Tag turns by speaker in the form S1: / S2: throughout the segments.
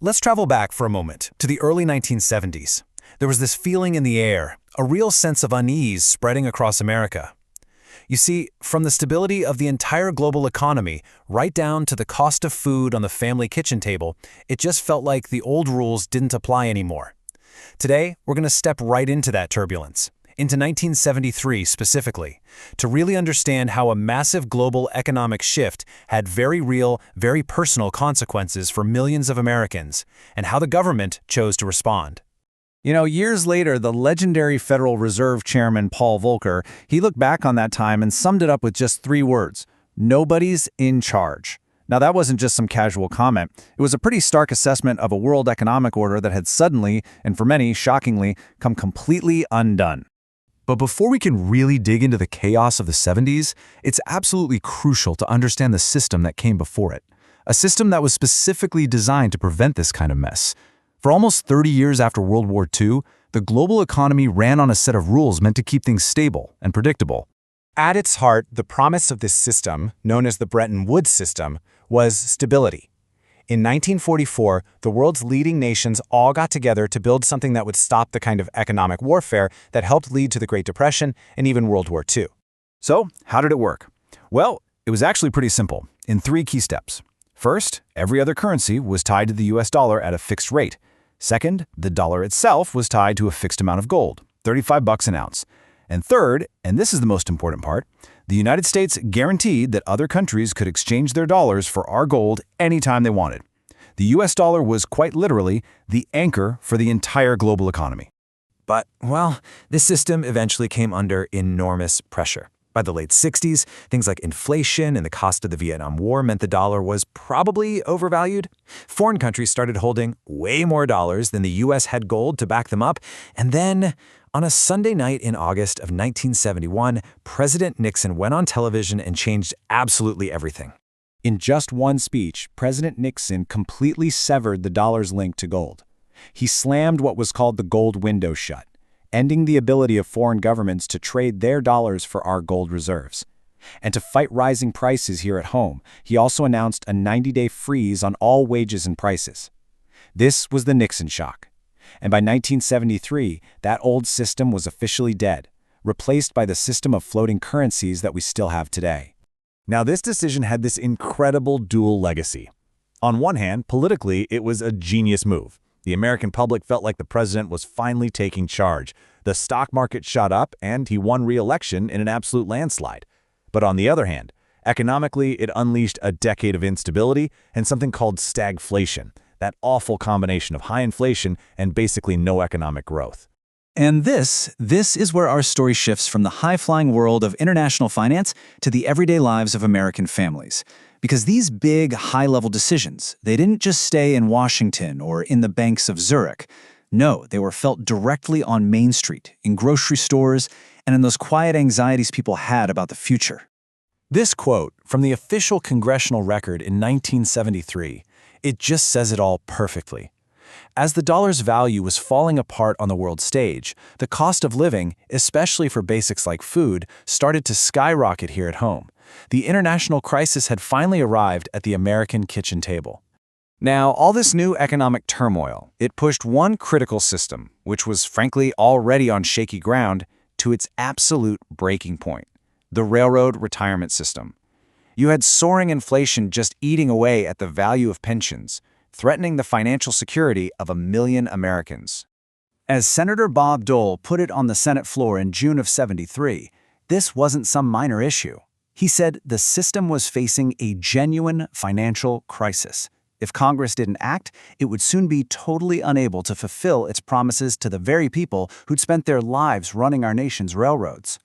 S1: Let's travel back for a moment to the early 1970s. There was this feeling in the air, a real sense of unease spreading across America. You see, from the stability of the entire global economy right down to the cost of food on the family kitchen table, it just felt like the old rules didn't apply anymore. Today, we're going to step right into that turbulence, into 1973 specifically, to really understand how a massive global economic shift had very real, very personal consequences for millions of Americans, and how the government chose to respond.
S2: Years later, the legendary Federal Reserve Chairman Paul Volcker, he looked back on that time and summed it up with just 3 words: nobody's in charge. Now, that wasn't just some casual comment. It was a pretty stark assessment of a world economic order that had suddenly, and for many, shockingly, come completely undone.
S3: But before we can really dig into the chaos of the 70s, it's absolutely crucial to understand the system that came before it. A system that was specifically designed to prevent this kind of mess. For almost 30 years after World War II, the global economy ran on a set of rules meant to keep things stable and predictable.
S4: At its heart, the promise of this system, known as the Bretton Woods system, was stability. In 1944, the world's leading nations all got together to build something that would stop the kind of economic warfare that helped lead to the Great Depression and even World War II.
S3: So, how did it work? Well, it was actually pretty simple, in 3 key steps. First, every other currency was tied to the US dollar at a fixed rate. Second, the dollar itself was tied to a fixed amount of gold, $35 an ounce. And third, and this is the most important part, the United States guaranteed that other countries could exchange their dollars for our gold anytime they wanted. The US dollar was quite literally the anchor for the entire global economy.
S1: But, well, this system eventually came under enormous pressure. By the late 60s, things like inflation and the cost of the Vietnam War meant the dollar was probably overvalued. Foreign countries started holding way more dollars than the US had gold to back them up. And then, on a Sunday night in August of 1971, President Nixon went on television and changed absolutely everything.
S2: In just one speech, President Nixon completely severed the dollar's link to gold. He slammed what was called the gold window shut, ending the ability of foreign governments to trade their dollars for our gold reserves. And to fight rising prices here at home, he also announced a 90-day freeze on all wages and prices. This was the Nixon shock. And by 1973, that old system was officially dead, replaced by the system of floating currencies that we still have today.
S3: Now, this decision had this incredible dual legacy. On one hand, politically, it was a genius move. The American public felt like the president was finally taking charge. The stock market shot up, and he won re-election in an absolute landslide. But on the other hand, economically, it unleashed a decade of instability and something called stagflation, that awful combination of high inflation and basically no economic growth.
S2: And this is where our story shifts from the high-flying world of international finance to the everyday lives of American families. Because these big, high-level decisions, they didn't just stay in Washington or in the banks of Zurich. No, they were felt directly on Main Street, in grocery stores, and in those quiet anxieties people had about the future.
S1: This quote from the official congressional record in 1973, it just says it all perfectly. As the dollar's value was falling apart on the world stage, the cost of living, especially for basics like food, started to skyrocket here at home. The international crisis had finally arrived at the American kitchen table. Now, all this new economic turmoil, it pushed one critical system, which was frankly already on shaky ground, to its absolute breaking point: the railroad retirement system. You had soaring inflation just eating away at the value of pensions, threatening the financial security of 1 million Americans. As Senator Bob Dole put it on the Senate floor in June of '73, this wasn't some minor issue. He said the system was facing a genuine financial crisis. If Congress didn't act, it would soon be totally unable to fulfill its promises to the very people who'd spent their lives running our nation's railroads.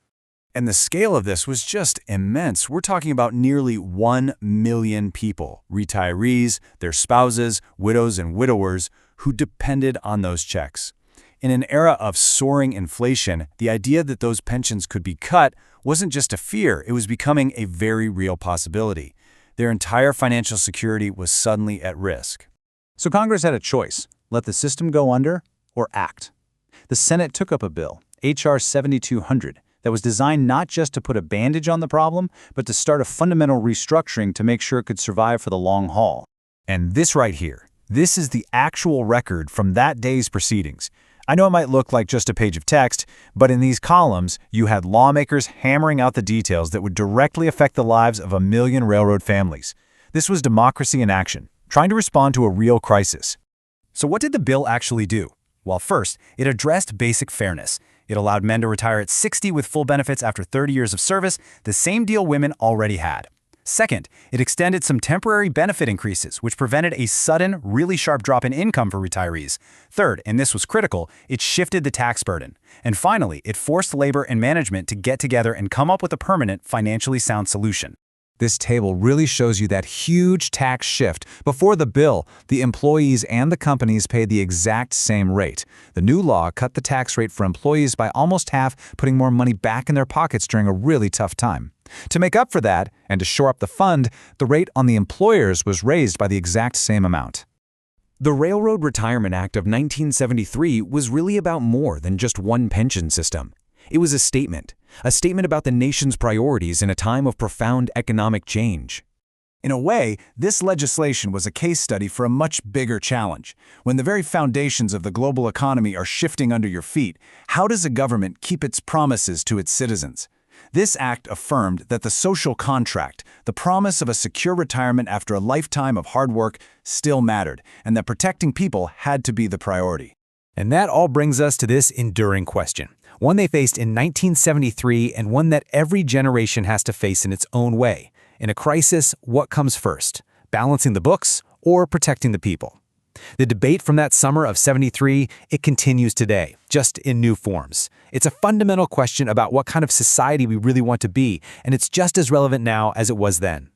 S3: And the scale of this was just immense. We're talking about nearly 1 million people, retirees, their spouses, widows and widowers, who depended on those checks. In an era of soaring inflation, the idea that those pensions could be cut wasn't just a fear, it was becoming a very real possibility. Their entire financial security was suddenly at risk.
S2: So Congress had a choice: let the system go under or act. The Senate took up a bill, H.R. 7200, that was designed not just to put a bandage on the problem, but to start a fundamental restructuring to make sure it could survive for the long haul.
S3: And this right here, This is the actual record from that day's proceedings. I know it might look like just a page of text, but in these columns, you had lawmakers hammering out the details that would directly affect the lives of 1 million railroad families. This was democracy in action, trying to respond to a real crisis.
S1: So what did the bill actually do? Well, first, it addressed basic fairness. It allowed men to retire at 60 with full benefits after 30 years of service, the same deal women already had. Second, it extended some temporary benefit increases, which prevented a sudden, really sharp drop in income for retirees. Third, and this was critical, it shifted the tax burden. And finally, it forced labor and management to get together and come up with a permanent, financially sound solution.
S3: This table really shows you that huge tax shift. Before the bill, the employees and the companies paid the exact same rate. The new law cut the tax rate for employees by almost half, putting more money back in their pockets during a really tough time. To make up for that, and to shore up the fund, the rate on the employers was raised by the exact same amount.
S2: The Railroad Retirement Act of 1973 was really about more than just one pension system. It was a statement about the nation's priorities in a time of profound economic change.
S1: In a way, this legislation was a case study for a much bigger challenge. When the very foundations of the global economy are shifting under your feet, how does a government keep its promises to its citizens? This act affirmed that the social contract, the promise of a secure retirement after a lifetime of hard work, still mattered, and that protecting people had to be the priority.
S3: And that all brings us to this enduring question, one they faced in 1973 and one that every generation has to face in its own way. In a crisis, what comes first? Balancing the books or protecting the people? The debate from that summer of '73, it continues today, just in new forms. It's a fundamental question about what kind of society we really want to be, and it's just as relevant now as it was then.